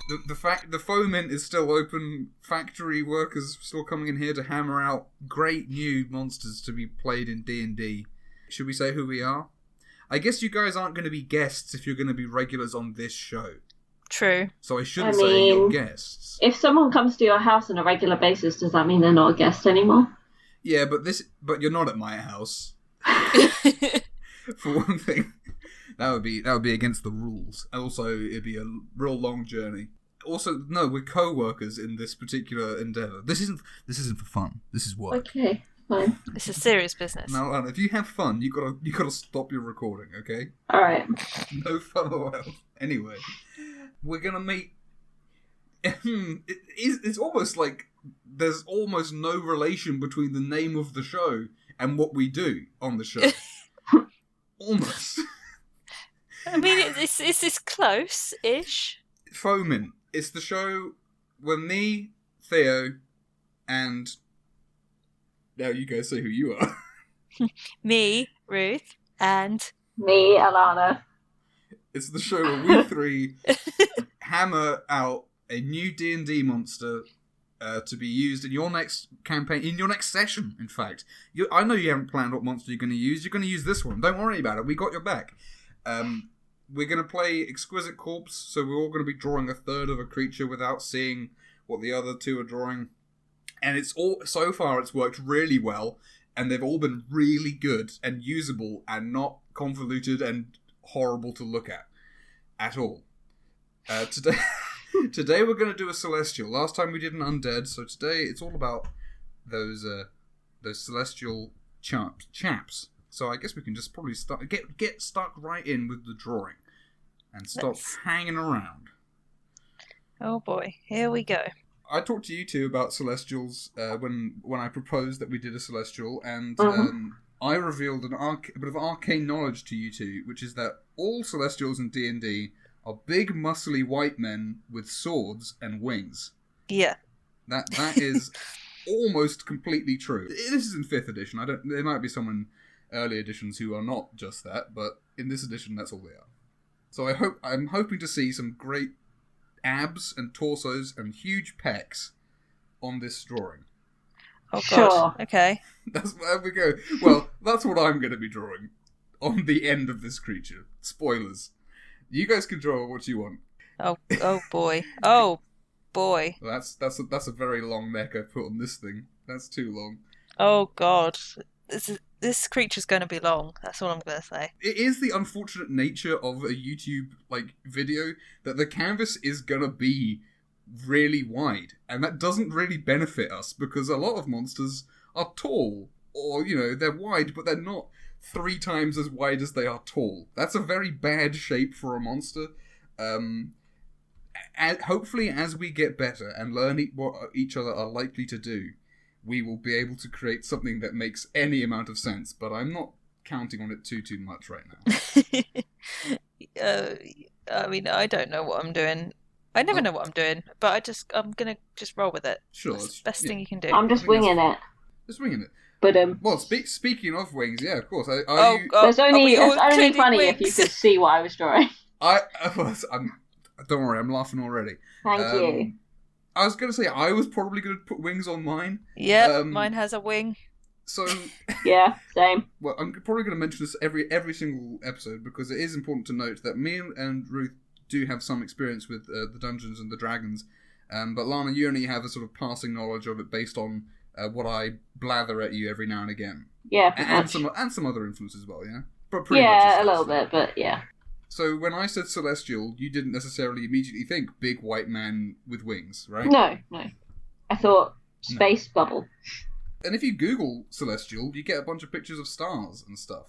the foment is still open. Factory workers still coming in here to hammer out great new monsters to be played in D&D. Should we say who we are? I guess you guys aren't going to be guests if you're going to be regulars on this show. True. So I shouldn't say you're guests. If someone comes to your house on a regular basis, does that mean they're not a guest anymore? Yeah, but you're not at my house. For one thing, that would be against the rules. And also, it'd be a real long journey. Also, no, we're co-workers in this particular endeavour. This isn't for fun. This is work. Okay, fine. This is serious business. Now, Anna, if you have fun, you gotta stop your recording, okay? All right. No fun allowed. Anyway, we're gonna make. It's almost like there's almost no relation between the name of the show and what we do on the show. Almost. I mean, is this close-ish? Foment. It's the show where me, Theo, and... Now you guys say who you are. Me, Ruth, and... Me, Alana. It's the show where we three hammer out a new D&D monster to be used in your next campaign, in your next session, in fact. I know you haven't planned what monster you're going to use. You're going to use this one. Don't worry about it. We got your back. We're going to play Exquisite Corpse, so we're all going to be drawing a third of a creature without seeing what the other two are drawing. And so far it's worked really well, and they've all been really good and usable and not convoluted and horrible to look at all. Today we're going to do a Celestial. Last time we did an Undead, so today it's all about those Celestial chaps. So I guess we can just probably get stuck right in with the drawing and stop hanging around. Oh boy, here we go. I talked to you two about Celestials when I proposed that we did a Celestial, and I revealed a bit of arcane knowledge to you two, which is that all Celestials in D&D are big, muscly white men with swords and wings. Yeah. That is almost completely true. This is in 5th edition. There might be some in early editions who are not just that, but in this edition, that's all they are. So I'm hoping to see some great abs and torsos and huge pecs on this drawing. Oh god. Sure. Okay. There we go. Well, that's what I'm going to be drawing on the end of this creature. Spoilers. You guys can draw what you want. Oh boy. Oh boy. Well, that's a very long neck I put on this thing. That's too long. Oh god. This creature's going to be long. That's all I'm going to say. It is the unfortunate nature of a YouTube video that the canvas is going to be really wide, and that doesn't really benefit us because a lot of monsters are tall, or they're wide, but they're not 3 times as wide as they are tall. That's a very bad shape for a monster. Hopefully, as we get better and learn what each other are likely to do, we will be able to create something that makes any amount of sense, but I'm not counting on it too much right now. I mean, I don't know what I'm doing. I never know what I'm doing, but I'm going to just roll with it. Sure. That's the best thing you can do. I'm just winging it. Just winging it. But well, speaking of wings, yeah, of course. It's only funny wings? If you could see what I was drawing. Don't worry, I'm laughing already. Thank you. I was going to say, I was probably going to put wings on mine. Yeah, mine has a wing. So yeah, same. Well, I'm probably going to mention this every single episode because it is important to note that me and Ruth do have some experience with the Dungeons and the Dragons, but Lana, you only have a sort of passing knowledge of it based on what I blather at you every now and again. Yeah, and some other influences as well. Yeah, but pretty much a little bit, but yeah. So when I said Celestial, you didn't necessarily immediately think big white man with wings, right? No. I thought space bubble. And if you Google Celestial, you get a bunch of pictures of stars and stuff.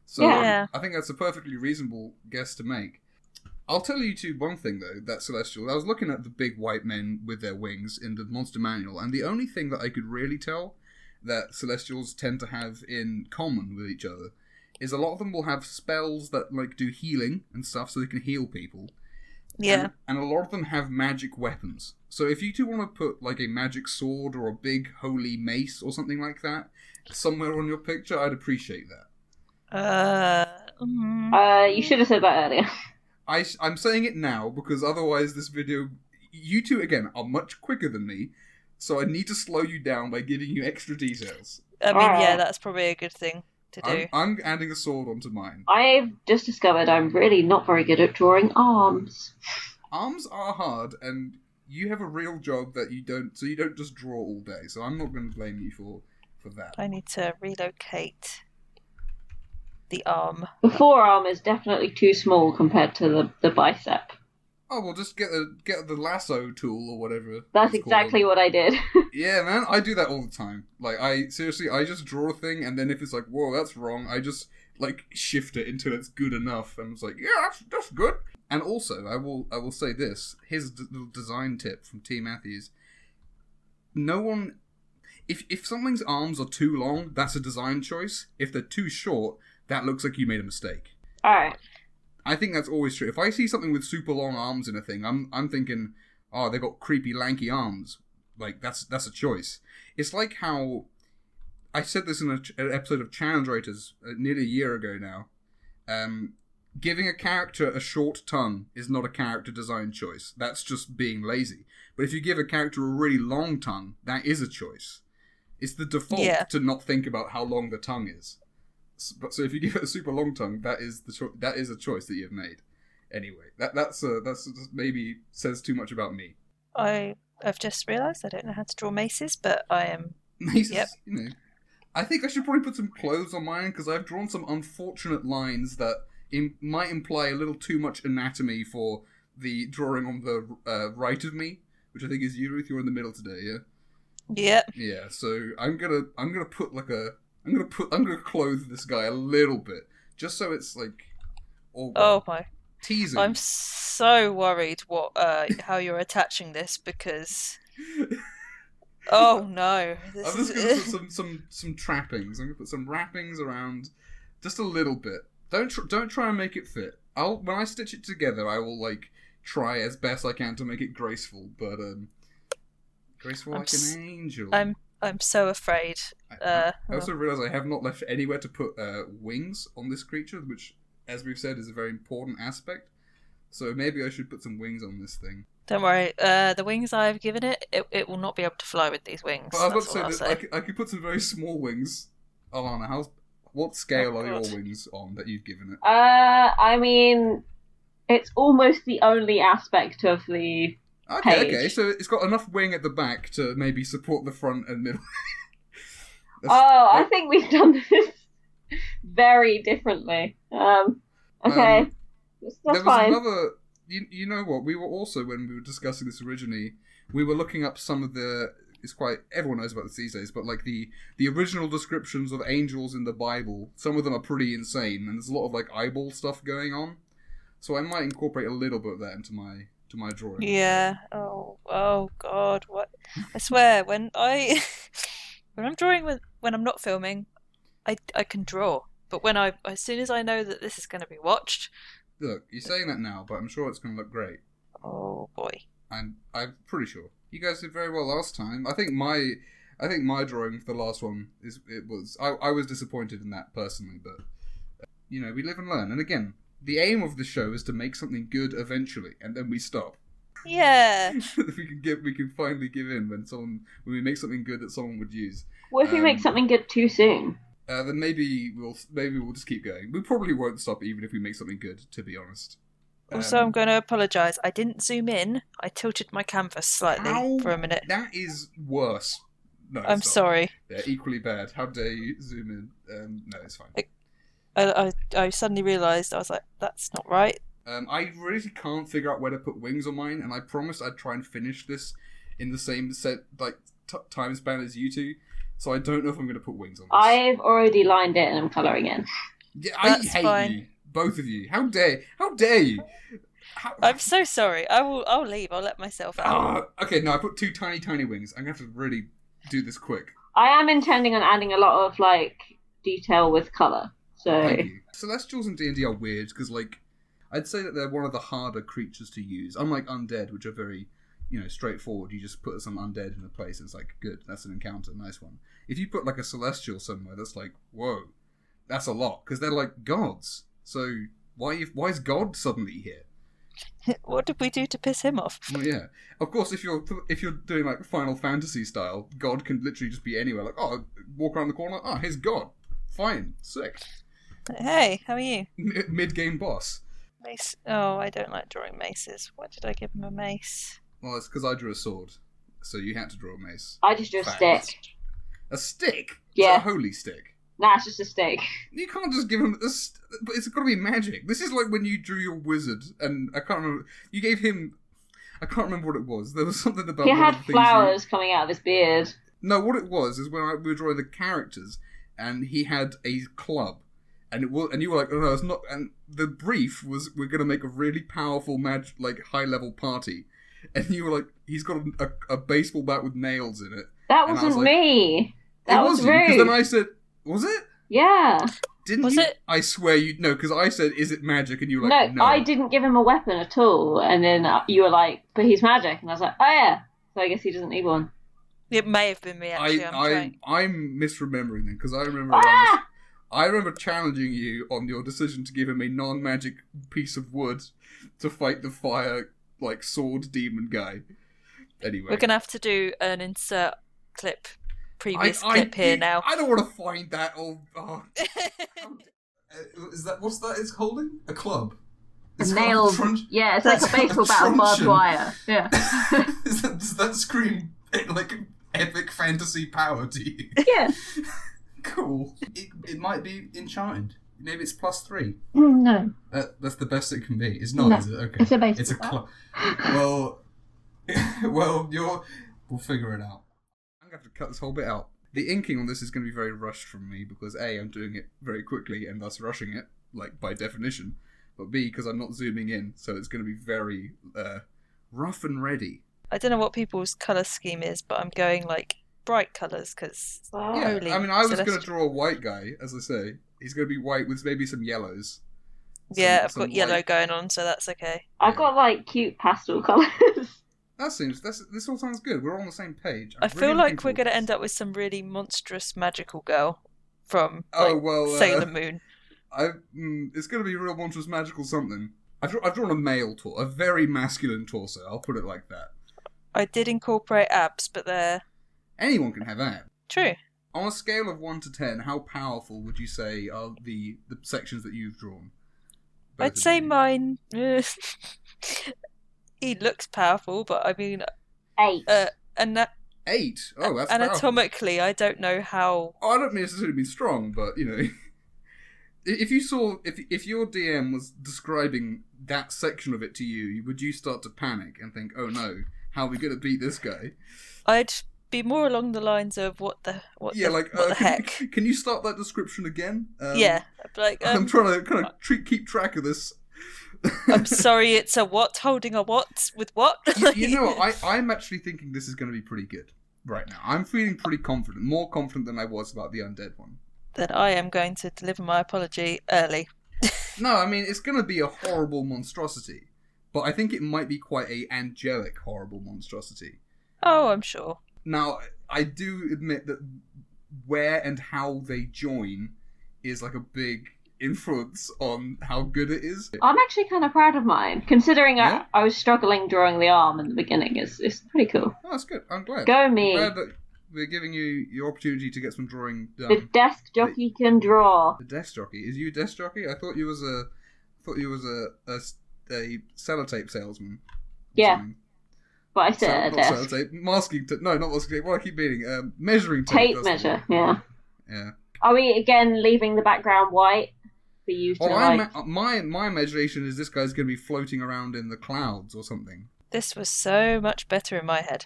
So yeah. I think that's a perfectly reasonable guess to make. I'll tell you two one thing, though, that Celestial. I was looking at the big white men with their wings in the Monster Manual, and the only thing that I could really tell that Celestials tend to have in common with each other is a lot of them will have spells that do healing and stuff, so they can heal people. Yeah. And a lot of them have magic weapons. So if you two want to put a magic sword or a big holy mace or something like that somewhere on your picture, I'd appreciate that. You should have said that earlier. I'm saying it now because otherwise this video, you two again are much quicker than me, so I need to slow you down by giving you extra details. I mean, yeah, Alright. that's probably a good thing to do. I'm adding a sword onto mine. I've just discovered I'm really not very good at drawing arms. Arms are hard, and you have a real job that you don't, so you don't just draw all day. So I'm not going to blame you for that. I need to relocate the arm. The forearm is definitely too small compared to the bicep. Oh well, just get the lasso tool or whatever. That's it's exactly called. what I did. Yeah, man, I do that all the time. Like, I just draw a thing, and then if it's like, whoa, that's wrong, I just like shift it until it's good enough, and it's like, yeah, that's good. And also, I will say this: here's a little design tip from T. Matthews. No one, if something's arms are too long, that's a design choice. If they're too short, that looks like you made a mistake. Alright. I think that's always true. If I see something with super long arms in a thing, I'm thinking, oh, they've got creepy, lanky arms. Like, that's a choice. It's like how I said this in an episode of Challenge Raiders nearly a year ago now. Giving a character a short tongue is not a character design choice. That's just being lazy. But if you give a character a really long tongue, that is a choice. It's the default to not think about how long the tongue is. So if you give it a super long tongue, that is a choice that you've made. Anyway, that's just maybe says too much about me. I've just realised I don't know how to draw maces, but I am. Maces, Yep. you know. I think I should probably put some clothes on mine because I've drawn some unfortunate lines that might imply a little too much anatomy for the drawing on the right of me, which I think is you, Ruth. You're in the middle today, yeah. Yep. Yeah. So I'm gonna put like I'm gonna clothe this guy a little bit just so it's like all Oh my. teasing. I'm so worried how you're attaching this because. Oh no! I'm just gonna put some trappings. I'm gonna put some wrappings around, just a little bit. Don't try and make it fit. When I stitch it together, I will like try as best I can to make it graceful, but graceful like an angel. I'm so afraid. I also realise I have not left anywhere to put wings on this creature, which, as we've said, is a very important aspect. So maybe I should put some wings on this thing. Don't worry. The wings I've given it will not be able to fly with these wings. But I was That's about all to say I'll that I could put some very small wings. Alana, what scale are your God. wings on that you've given it? I mean, it's almost the only aspect of the page. Okay, so it's got enough wing at the back to maybe support the front and middle. I think we've done this very differently. Okay, that's there was fine. another. You know what? We were also, when we were discussing this originally, we were looking up some of the. It's quite everyone knows about this these days, but like the original descriptions of angels in the Bible, some of them are pretty insane, and there's a lot of like eyeball stuff going on. So I might incorporate a little bit of that into my drawing. Yeah. Oh God. What? I swear, when I'm drawing when I'm not filming, I can draw. But as soon as I know that this is going to be watched. Look, you're saying that now, but I'm sure it's going to look great. Oh boy. I'm pretty sure you guys did very well last time. I think my drawing for the last one I was disappointed in that personally, but you know, we live and learn. And again, the aim of the show is to make something good eventually, and then we stop. Yeah. we can finally give in when we make something good that someone would use. What if we make something good too soon? Then maybe we'll just keep going. We probably won't stop even if we make something good, to be honest. Also, I'm going to apologise. I didn't zoom in. I tilted my canvas slightly for a minute. That is worse. No, I'm sorry. They're equally bad. How dare you zoom in? No, it's fine. I suddenly realised, I was like, that's not right. I really can't figure out where to put wings on mine, and I promised I'd try and finish this in the same time span as you two. So I don't know if I'm going to put wings on this. I've already lined it and I'm colouring in. Yeah, I hate you, both of you. How dare you? I'm so sorry. I'll leave. I'll let myself out. Okay, no, I put two tiny wings. I'm going to have to really do this quick. I am intending on adding a lot of detail with colour. So Thank you. Celestials in D&D are weird because I'd say that they're one of the harder creatures to use. Unlike undead, which are very straightforward. You just put some undead in a place and it's like, good, that's an encounter, nice one. If you put a celestial somewhere, that's like, whoa, that's a lot, because they're like gods. So why is God suddenly here? What did we do to piss him off? Well, yeah. Of course, if you're doing like Final Fantasy style, God can literally just be anywhere. Like, oh, walk around the corner. Oh, here's God. Fine, sick. Hey, how are you? Mid-game boss. Mace. Oh, I don't like drawing maces. Why did I give him a mace? Well, it's because I drew a sword, so you had to draw a mace. I just drew a Fact. stick. A stick? Yeah. It's a holy stick. Nah, it's just a stick. You can't just give him this. But it's got to be magic. This is like when you drew your wizard, and I can't remember. You gave him. I can't remember what it was. There was something about. He one had of the things flowers coming out of his beard. No, what it was is when we were drawing the characters, and he had a club, and you were like, oh no, it's not. And the brief was, we're going to make a really powerful high level party, and you were like, he's got a baseball bat with nails in it. That And I wasn't was like, me. That was you, rude. because then I said, was it? Yeah. Didn't Was you? it? I swear you no, because I said, "Is it magic?" And you were like, No, "No." I didn't give him a weapon at all. And then you were like, but he's magic. And I was like, oh yeah. So I guess he doesn't need one. It may have been me, actually. I'm misremembering them because I remember. Ah! I remember challenging you on your decision to give him a non-magic piece of wood to fight the fire sword demon guy. Anyway, We're going to have to do an insert clip. Previous clip here now. I don't want to find that. Is that what's that? It's holding a club. It's Nailed. Yeah, it's like a baseball bat with barbed wire. Yeah. Does that scream like epic fantasy power to you? Yeah. Cool. It might be enchanted. Maybe it's +3. No. That's the best it can be. It's not, No. is it? Okay. It's a baseball It's a bat. club. Well, we'll figure it out. I'm going to have to cut this whole bit out. The inking on this is going to be very rushed from me because A, I'm doing it very quickly and thus rushing it, by definition. But B, because I'm not zooming in, so it's going to be very rough and ready. I don't know what people's colour scheme is, but I'm going bright colours because Yeah, holy. I mean, I was going to celestial. draw a white guy, as I say. He's going to be white with maybe some yellows. Yeah, I've some got yellow white. going on, so that's okay. I've got cute pastel colours. This all sounds good. We're all on the same page. I feel like we're going to end up with some really monstrous magical girl from Sailor Moon. It's going to be real monstrous magical something. I've drawn a male torso, a very masculine torso. I'll put it like that. I did incorporate abs, but they're Anyone can have that. true. On a scale of 1 to 10, how powerful would you say are the sections that you've drawn? Both I'd of say you. mine. He looks powerful, but I mean, 8. and that 8? Oh, that's powerful. anatomically, I don't know how. Oh, I don't necessarily mean strong, but if your DM was describing that section of it to you, would you start to panic and think, "Oh no, how are we going to beat this guy?" I'd be more along the lines of what the heck. Can you start that description again? Yeah, I'm trying to kind of keep track of this. I'm sorry, it's a what holding a what with what? You know what? I'm actually thinking this is going to be pretty good right now. I'm feeling pretty confident, more confident than I was about the undead one. Then I am going to deliver my apology early. No, I mean, it's going to be a horrible monstrosity, but I think it might be quite a angelic horrible monstrosity. Oh, I'm sure. Now, I do admit that where and how they join is a big influence on how good it is. I'm actually kind of proud of mine, considering Yeah? I was struggling drawing the arm in the beginning. It's pretty cool. Oh, that's good. I'm glad. Go me. I'm glad that we're giving you your opportunity to get some drawing done. The desk jockey can draw. The desk jockey. Is you a desk jockey? I thought you was a sellotape salesman. Yeah. Something. But I sit at a Not desk. sellotape. Masking tape. No, not masking tape. What I keep meaning. Measuring tape. Tape that's the measure, one. yeah. Yeah. Are we again leaving the background white for you to Well, my imagination is this guy's going to be floating around in the clouds or something. This was so much better in my head.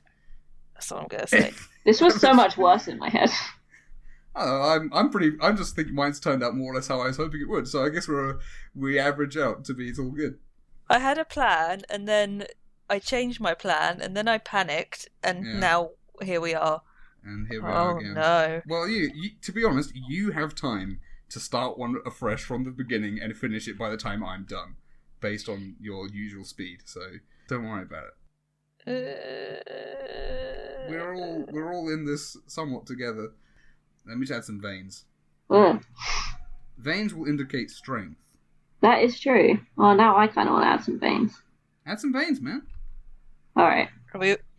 That's all I'm going to say. This was so much worse in my head. I'm just thinking mine's turned out more or less how I was hoping it would. So I guess we average out to be it's all good. I had a plan, and then I changed my plan, and then I panicked, and now here we are. And here we are again. Oh no. Well, you to be honest, you have time to start one afresh from the beginning and finish it by the time I'm done, based on your usual speed. So don't worry about it. We're all in this somewhat together. Let me just add some veins. Ugh. Veins will indicate strength. That is true. Well, now I kind of want to add some veins. Add some veins, man. Alright.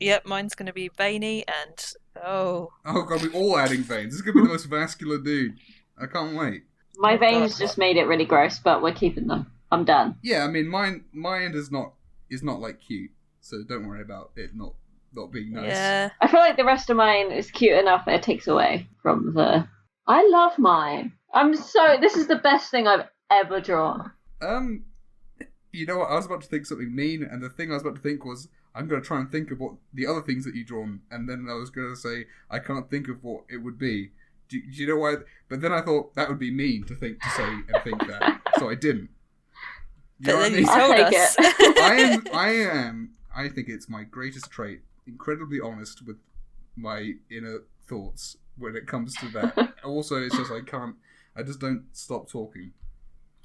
Yep, mine's going to be veiny and... Oh god, we're all adding veins. This is going to be the most vascular dude. I can't wait. My veins just made it really gross, but we're keeping them. I'm done. Yeah, I mean, mine is not like cute, so don't worry about it not being nice. Yeah. I feel like the rest of mine is cute enough that it takes away from the... I love mine. This is the best thing I've ever drawn. You know what? I was about to think something mean, and the thing I was about to think was, I'm going to try and think of what the other things that you drawn, and then I was going to say, I can't think of what it would be. Do you know why? But then I thought that would be mean to say and think that, so I didn't. But then you told us. I think it's my greatest trait, incredibly honest with my inner thoughts when it comes to that. Also, it's just I just don't stop talking.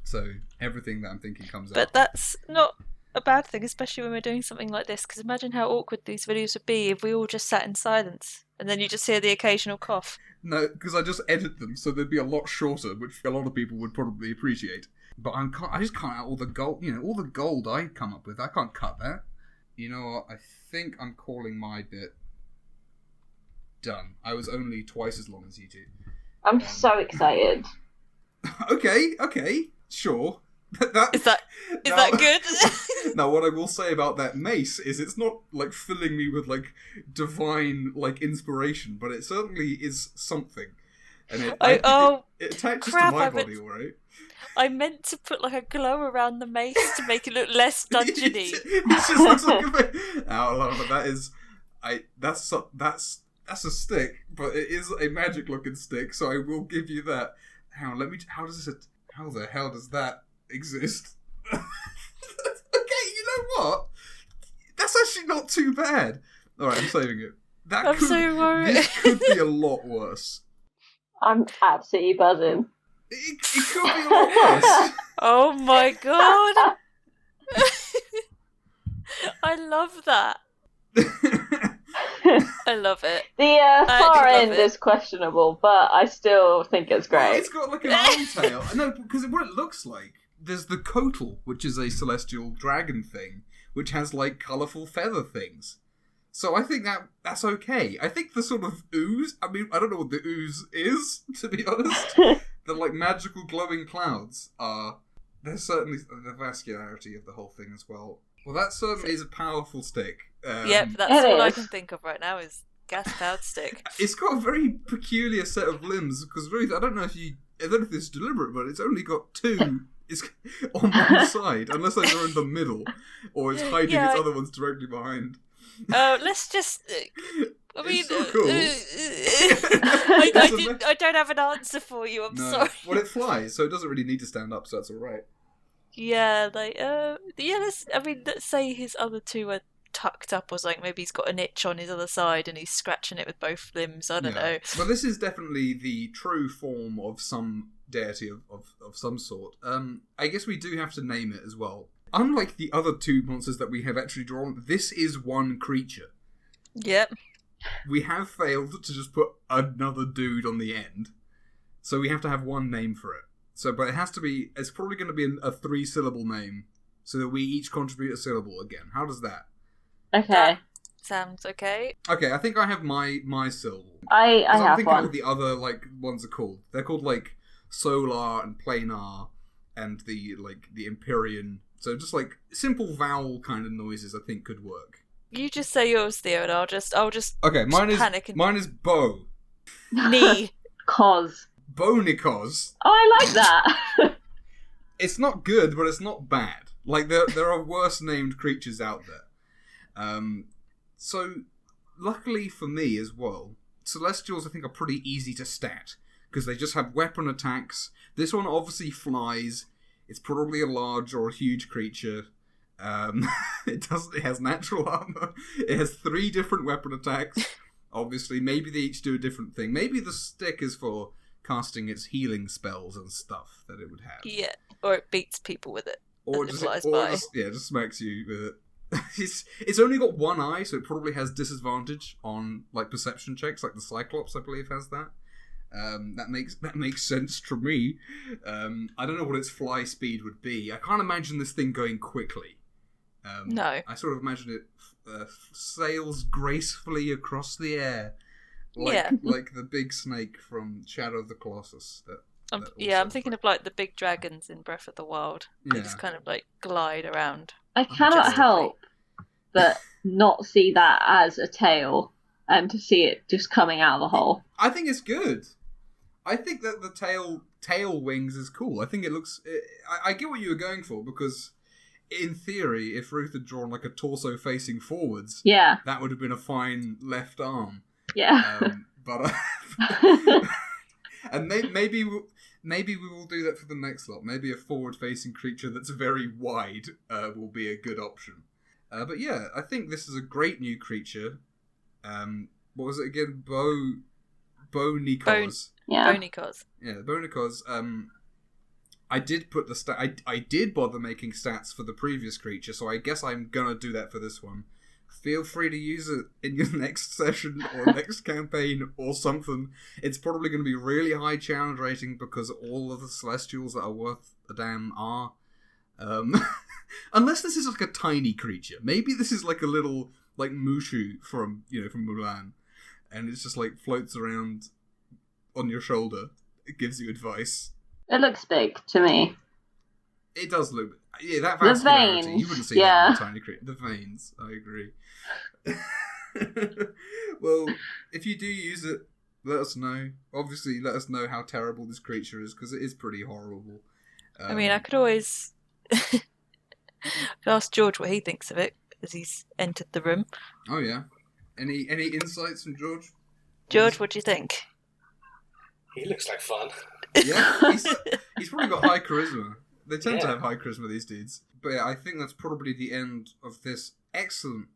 So everything that I'm thinking comes out. But that's not a bad thing, especially when we're doing something like this, because imagine how awkward these videos would be if we all just sat in silence, and then you just hear the occasional cough. No, because I just edit them, so they'd be a lot shorter, which a lot of people would probably appreciate. But I just can't out all the gold, all the gold I come up with. I can't cut that. You know what? I think I'm calling my bit done. I was only twice as long as you two. I'm so excited. Okay, sure. Is that good? Now, what I will say about that mace is it's not, like, filling me with, like, divine, like, inspiration, but it certainly is something. And it attaches to my body, alright? I meant to put, like, a glow around the mace to make it look less dungeony. It just looks like but that is... That's a stick, but it is a magic-looking stick, so I will give you that. Hang on, how the hell does that exist? Okay, you know what? That's actually not too bad. Alright, I'm saving it. I'm so worried. This could be a lot worse. I'm absolutely buzzing. It could be a lot worse. Oh my god! I love that. I love it. The far end is questionable, but I still think it's great. Well, it's got like an arm tail. No, because what it looks like, there's the Kotal, which is a celestial dragon thing, which has like colourful feather things. So I think that's okay. I think the sort of ooze, I mean, I don't know what the ooze is, to be honest. The like magical glowing clouds there's certainly the vascularity of the whole thing as well. Well, that certainly is a powerful stick. Yep, that's all I can think of right now is gas-powered stick. It's got a very peculiar set of limbs, because Ruth, I don't know if this is deliberate, but it's only got two it's on one side, unless they're in the middle, or it's hiding its other ones directly behind. Let's just... I mean, it's so cool. I don't have an answer for you, I'm sorry. Well, it flies, so it doesn't really need to stand up, so that's alright. Yeah, let's say his other two are tucked up or something. Maybe he's got an itch on his other side and he's scratching it with both limbs. I don't know. Well, this is definitely the true form of some deity of some sort. I guess we do have to name it as well. Unlike the other two monsters that we have actually drawn, this is one creature. Yep. We have failed to just put another dude on the end, so we have to have one name for it. So, but it's probably going to be a 3-syllable name, so that we each contribute a syllable again. How does that? Okay. That sounds okay. Okay, I think I have my syllable. I have thinking one. what the other ones are called. They're called like solar and planar, and the Empyrean. So just like simple vowel kind of noises, I think could work. You just say yours, Theo, and I'll just okay. Mine is Bo. Knee. Cos. Bonikos. Oh, I like that. It's not good, but it's not bad. Like there are worse named creatures out there. So luckily for me as well, Celestials I think are pretty easy to stat because they just have weapon attacks. This one obviously flies. It's probably a large or a huge creature. It has natural armor. It has 3 different weapon attacks. Obviously, maybe they each do a different thing. Maybe the stick is for casting its healing spells and stuff that it would have. Yeah, or it beats people with it. Or just smacks you with it. It's only got one eye, so it probably has disadvantage on like perception checks, like the Cyclops, I believe, has that. That makes sense to me. I don't know what its fly speed would be. I can't imagine this thing going quickly. No. I sort of imagine it sails gracefully across the air, like the big snake from Shadow of the Colossus. I'm thinking of like the big dragons in Breath of the Wild. They Yeah. just kind of like glide around. I cannot Majestically. help but not see that as a tail, and to see it just coming out of the hole. I think it's good. I think that the tail wings is cool. I think it looks. I get what you were going for, because in theory, if Ruth had drawn like a torso facing forwards, Yeah. that would have been a fine left arm. Yeah. But and maybe we will do that for the next lot. Maybe a forward facing creature that's very wide will be a good option. But yeah, I think this is a great new creature. What was it again? Bonikos. Yeah. Bonikos. Yeah, Bonikos. I did put the I did bother making stats for the previous creature, so I guess I'm gonna do that for this one. Feel free to use it in your next session or next campaign or something. It's probably going to be really high challenge rating because all of the Celestials that are worth a damn are. Unless this is like a tiny creature. Maybe this is like a little like Mushu from Mulan, and it's just like floats around on your shoulder. It gives you advice. It looks big to me. It does look. Yeah, that The vascularity. veins, You wouldn't see yeah. that in a tiny creature. The veins. I agree. Well, if you do use it, let us know. Obviously, let us know how terrible this creature is, because it is pretty horrible. I mean, I could always ask George what he thinks of it as he's entered the room. Oh yeah. Any insights from George? George, what do you think? He looks like fun. Yeah, he's probably got high charisma. They tend to Yeah. have high charisma, these dudes. But yeah, I think that's probably the end of this excellent,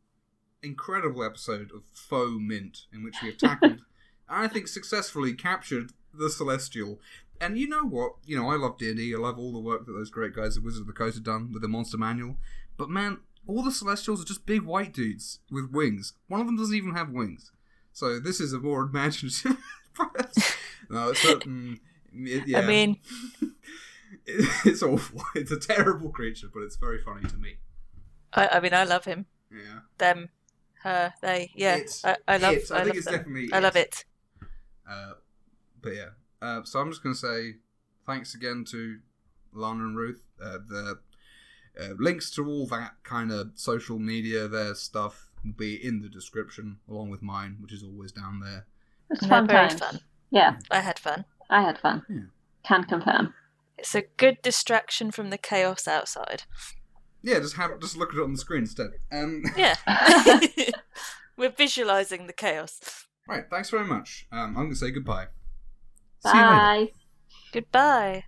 incredible episode of Faux Mint, in which we have tackled, and I think successfully captured the Celestial. And you know what? I love D&D. I love all the work that those great guys at Wizards of the Coast have done with the Monster Manual. But man, all the Celestials are just big white dudes with wings. One of them doesn't even have wings. So this is a more imaginative... No, it's yeah. I mean, It's awful. It's a terrible creature, but it's very funny to me. I mean, I love him. Yeah. Them, her, they. Yeah, It's I love. it. I think it's them. definitely. I love it. But yeah. So I'm just going to say thanks again to Lana and Ruth. The links to all that kind of social media, their stuff, will be in the description, along with mine, which is always down there. It's They're fun very times. fun. Yeah, I had fun. I had fun. Yeah. Can confirm. It's a good distraction from the chaos outside. Yeah, just look at it on the screen instead. Yeah. We're visualising the chaos. Right, thanks very much. I'm going to say goodbye. See you later. Bye. Goodbye.